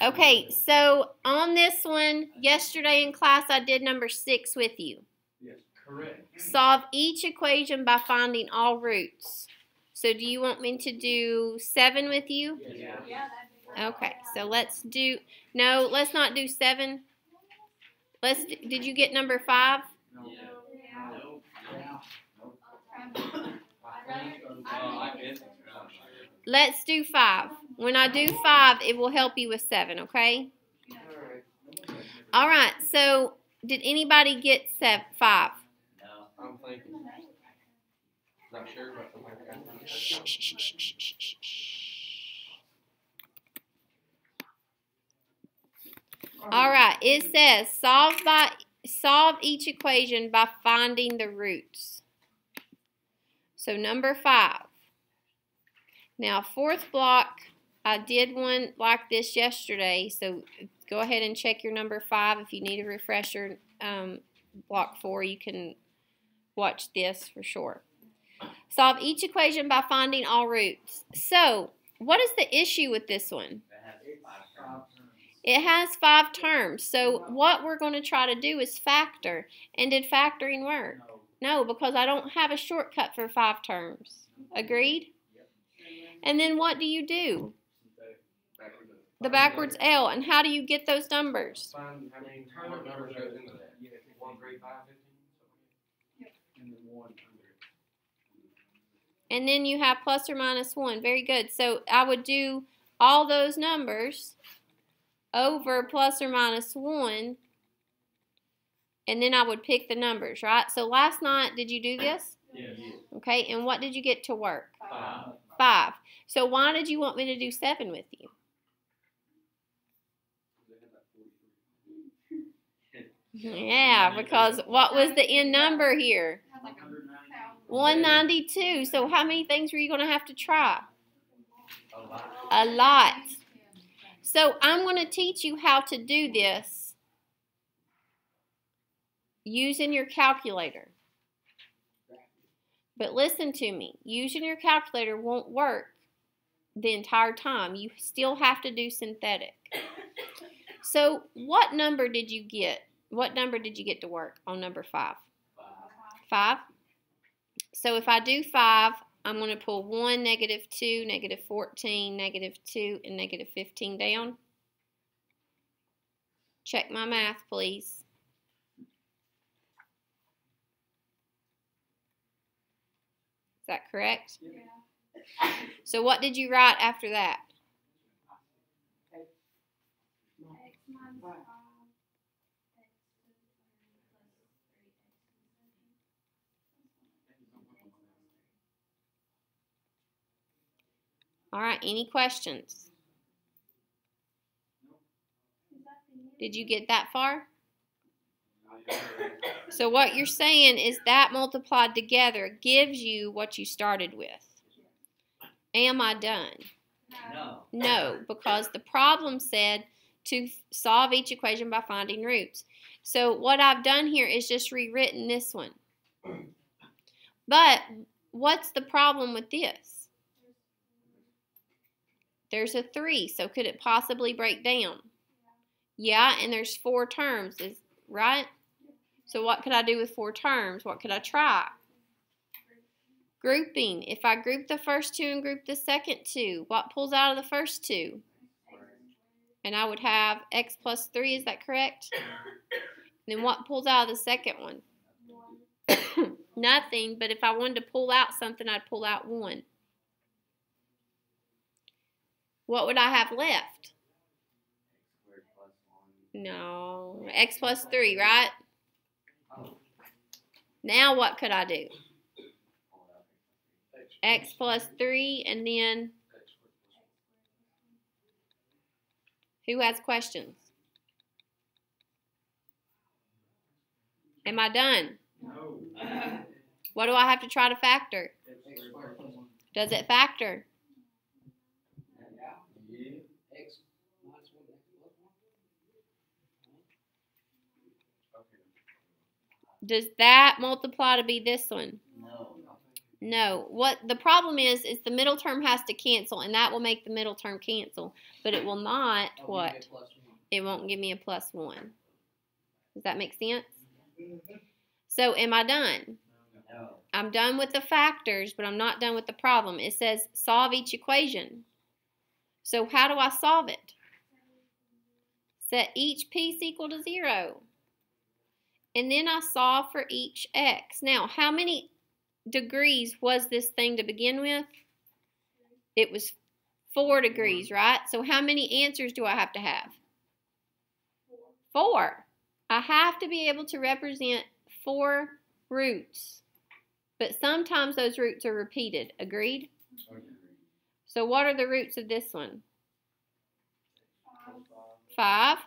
Okay, so on this one, yesterday in class I did number 6 with you. Yes, correct. Solve each equation by finding all roots. So do you want me to do 7 with you? Yes. Okay, so let's do, no, let's not do 7. Did you get number 5? No. Let's do 5. When I do 5, it will help you with 7, okay? All right, so did anybody get 5? No, I'm thinking. Not sure, but all right, it says solve each equation by finding the roots. So number 5. Now, fourth block, I did one like this yesterday, so go ahead and check your number 5. If you need a refresher, block 4, you can watch this for sure. Solve each equation by finding all roots. So, what is the issue with this one? It has 5 terms. So, what we're going to try to do is factor. And did factoring work? No, because I don't have a shortcut for 5 terms. Agreed? And then what do? The backwards L. And how do you get those numbers? Find how many numbers goes into that. 1, 3, 5, 15. And then you have plus or minus 1. Very good. So I would do all those numbers over plus or minus 1. And then I would pick the numbers, right? So last night, did you do this? Yes. Okay. And what did you get to work? 5. 5. So why did you want me to do 7 with you? Yeah, because what was the end number here? 192. So how many things were you going to have to try? A lot. So I'm going to teach you how to do this using your calculator. But listen to me. Using your calculator won't work the entire time. You still have to do synthetic. So what number did you get? What number did you get to work on number 5? 5? So if I do 5, I'm going to pull 1, -2, -14, -2, and -15 down. Check my math, please. Is that correct? Yeah. So what did you write after that? All right, any questions? Did you get that far? So what you're saying is that multiplied together gives you what you started with. Am I done? No. No, because the problem said to solve each equation by finding roots. So what I've done here is just rewritten this one. But what's the problem with this? There's a 3, so could it possibly break down? Yeah, and there's 4 terms, right? So what could I do with 4 terms? What could I try? Grouping. If I group the first 2 and group the second 2, what pulls out of the first 2? And I would have x plus 3, is that correct? Then what pulls out of the second one? Nothing, but if I wanted to pull out something, I'd pull out 1. What would I have left? No, x plus 3, right? Now what could I do? X plus 3, and then who has questions? Am I done? No. What do I have to try to factor? Does it factor? Does that multiply to be this one? No. No. What the problem is the middle term has to cancel, and that will make the middle term cancel. But it will not, what? It won't give me a plus 1. Does that make sense? So am I done? No. I'm done with the factors, but I'm not done with the problem. It says solve each equation. So how do I solve it? Set each piece equal to 0. And then I solve for each x. Now, how many degrees was this thing to begin with? It was 4 degrees, right? So how many answers do I have to have? 4. I have to be able to represent 4 roots. But sometimes those roots are repeated. Agreed? So what are the roots of this one? 5,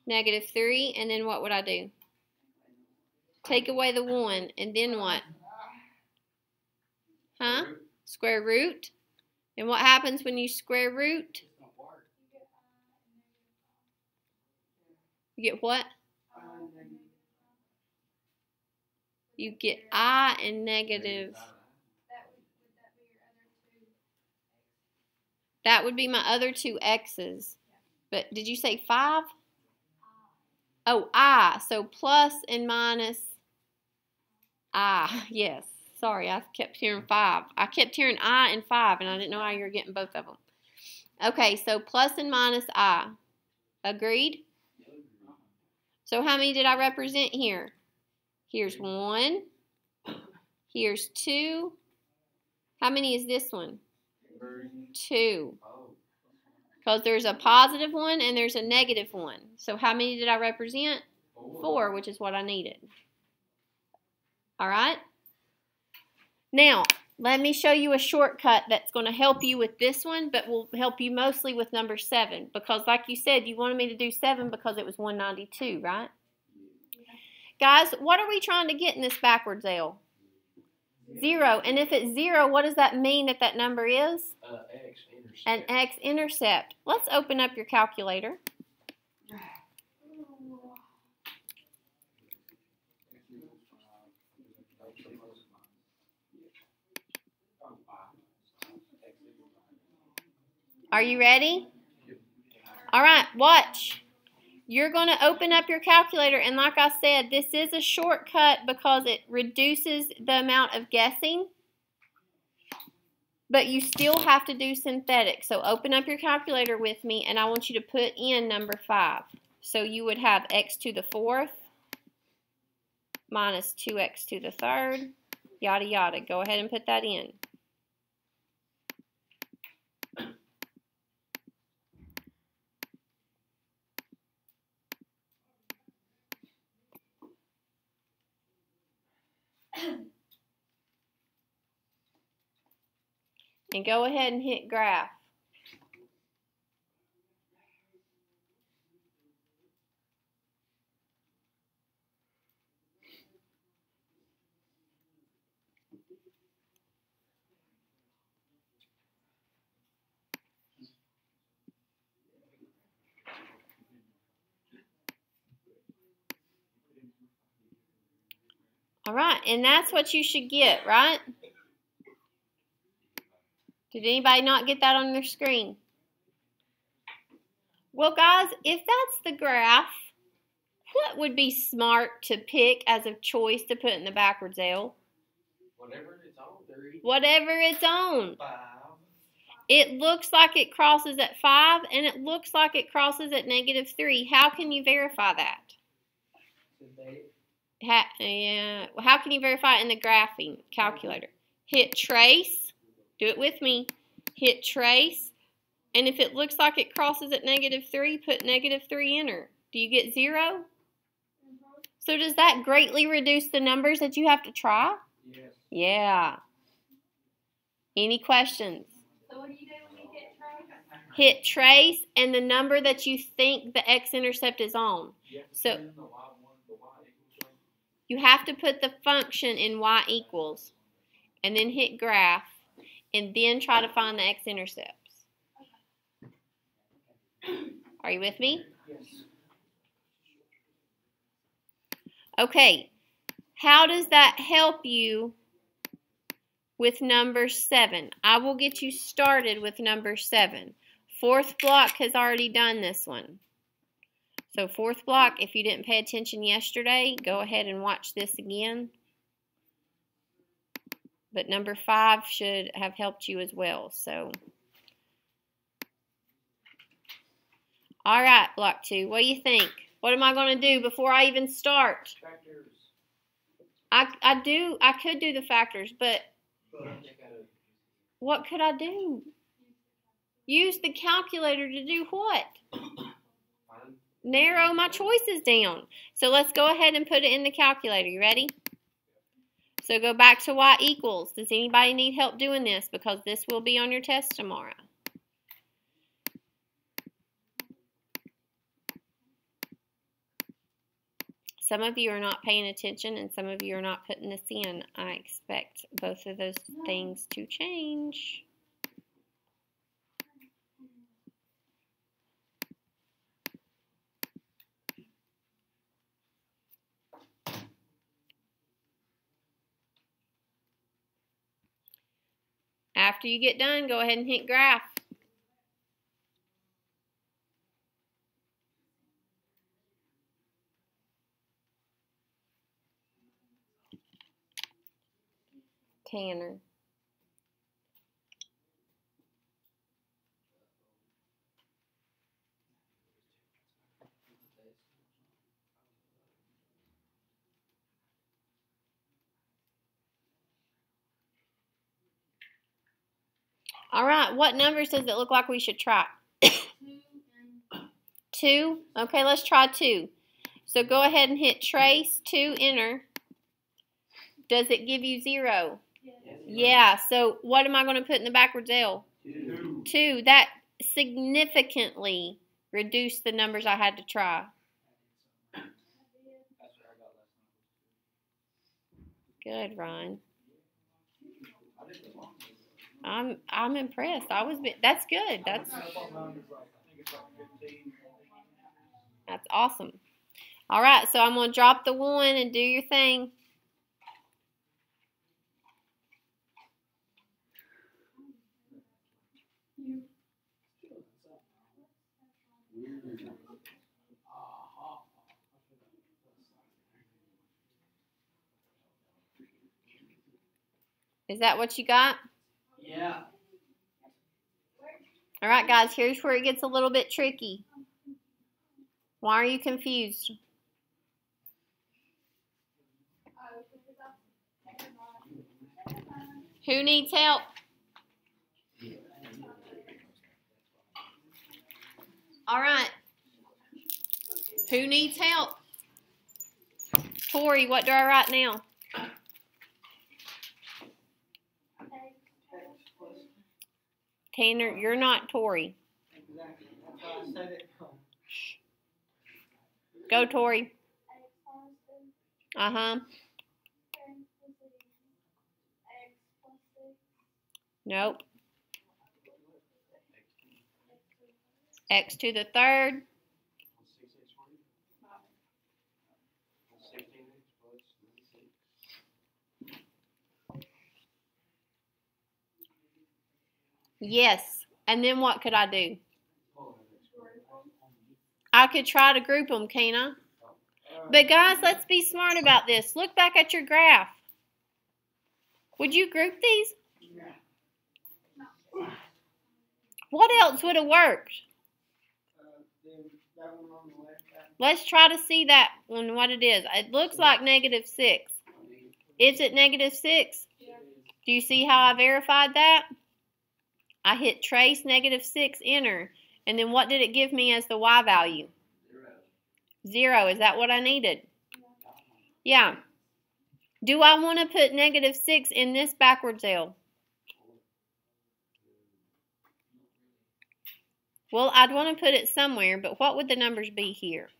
-3, and then what would I do? Take away the 1, and then what? Huh? Square root. And what happens when you square root? You get what? You get I and negative. That would be my other 2 x's. But did you say 5? Oh, I. So plus and minus I. Yes. Sorry, I kept hearing 5. I kept hearing I and 5, and I didn't know how you were getting both of them. Okay, so plus and minus I. Agreed? So how many did I represent here? Here's 1. Here's 2. How many is this one? 2. Because there's a positive one and there's a negative one. So how many did I represent? 4, which is what I needed. All right? Now, let me show you a shortcut that's going to help you with this one, but will help you mostly with number 7. Because like you said, you wanted me to do 7 because it was 192, right? Guys, what are we trying to get in this backwards L? 0. And if it's 0, what does that mean that number is? X-intercept. An x-intercept. Let's open up your calculator. Are you ready? All right, watch. You're going to open up your calculator, and like I said, this is a shortcut because it reduces the amount of guessing, but you still have to do synthetic. So open up your calculator with me, and I want you to put in number 5. So you would have x to the 4th minus 2x to the 3rd, yada, yada. Go ahead and put that in. And go ahead and hit graph. All right, and that's what you should get, right? Did anybody not get that on their screen? Well, guys, if that's the graph, what would be smart to pick as a choice to put in the backwards L? Whatever it's on, 3. Whatever it's on. 5. It looks like it crosses at 5, and it looks like it crosses at -3. How can you verify that? How can you verify it in the graphing calculator? Hit trace. Do it with me. Hit trace. And if it looks like it crosses at -3, put -3 enter. Do you get 0? So does that greatly reduce the numbers that you have to try? Yes. Yeah. Any questions? So what do you do when you hit trace? Hit trace and the number that you think the x-intercept is on. So you have to put the function in y equals and then hit graph and then try to find the x-intercepts. Are you with me? Yes. Okay. How does that help you with number 7. I will get you started with number 7. Fourth block has already done this one. So fourth block, if you didn't pay attention yesterday, go ahead and watch this again. But number 5 should have helped you as well. So, all right, block 2. What do you think? What am I going to do before I even start? Factors. I could do the factors, but what could I do? Use the calculator to do what? Narrow my choices down. So let's go ahead and put it in the calculator. You ready? So go back to y equals. Does anybody need help doing this? Because this will be on your test tomorrow. Some of you are not paying attention and some of you are not putting this in. I expect both of those things to change. After you get done, go ahead and hit graph. Tanner. All right, what numbers does it look like we should try? 2? Okay, let's try 2. So go ahead and hit trace 2, enter. Does it give you 0? Yes. Yeah, so what am I going to put in the backwards L? 2. 2. That significantly reduced the numbers I had to try. Good, Ryan. I'm impressed. That's good. That's awesome. All right, so I'm going to drop the 1 and do your thing. Is that what you got? Yeah. All right, guys, here's where it gets a little bit tricky. Why are you confused? Who needs help? All right. Who needs help? Tori, what do I write now? Tanner, you're not Tori. Go, Tori. Uh-huh. Nope. X to the 3rd. Yes. And then what could I do? I could try to group them, can't I? But guys, let's be smart about this. Look back at your graph. Would you group these? What else would have worked? Let's try to see that one, what it is. It looks like -6. Is it -6? Do you see how I verified that? I hit trace -6, enter. And then what did it give me as the Y value? 0. Is that what I needed? Yeah. Do I want to put -6 in this backwards L? Well, I'd want to put it somewhere, but what would the numbers be here?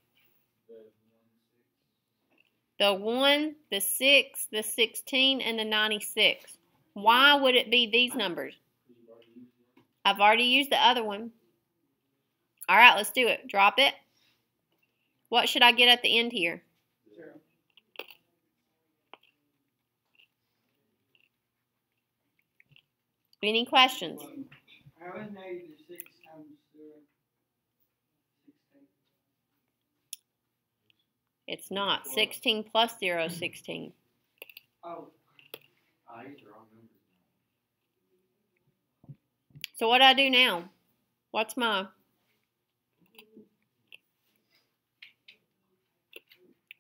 The 1, the 6, the 16, and the 96. Why would it be these numbers? I've already used the other one. All right, let's do it. Drop it. What should I get at the end here? 0. Any questions? How is negative 6 times 16? It's not. 16 plus 0 is 16. Oh, I used the wrong numbers. So what do I do now? What's my...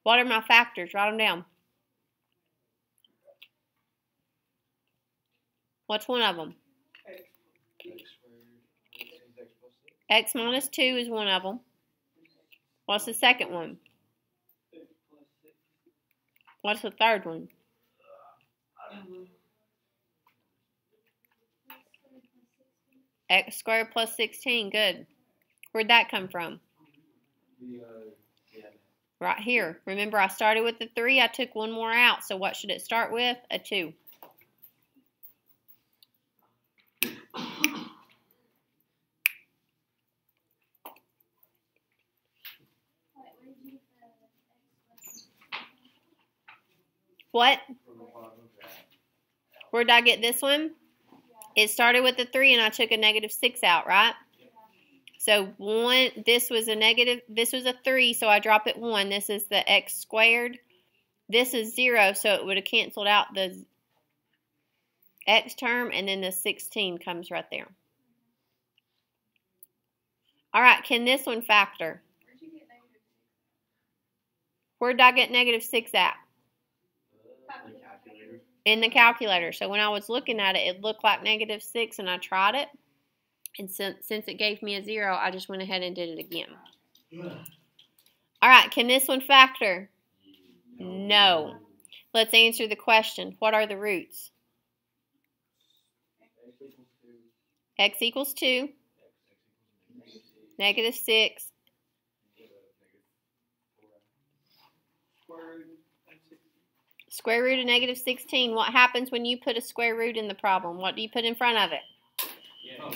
What are my factors? Write them down. What's one of them? X. X squared, X plus 6. X minus 2 is one of them. What's the second one? 6 plus 6. What's the third one? X squared plus 16. Good. Where'd that come from? Yeah. Right here. Remember, I started with the 3. I took one more out. So what should it start with? A 2. What? Where'd I get this one? It started with a 3 and I took a negative 6 out, right? So this was a 3, so I drop it 1. This is the x squared. This is 0, so it would have canceled out the x term, and then the 16 comes right there. All right, can this one factor? Where'd you get negative 6? Where did I get negative 6 at? The calculator. In the calculator. So when I was looking at it, it looked like negative 6, and I tried it. And since it gave me a 0, I just went ahead and did it again. All right, can this one factor? No. Let's answer the question. What are the roots? X equals 2. Negative 6. Square root of negative 16. What happens when you put a square root in the problem? What do you put in front of it? Yeah.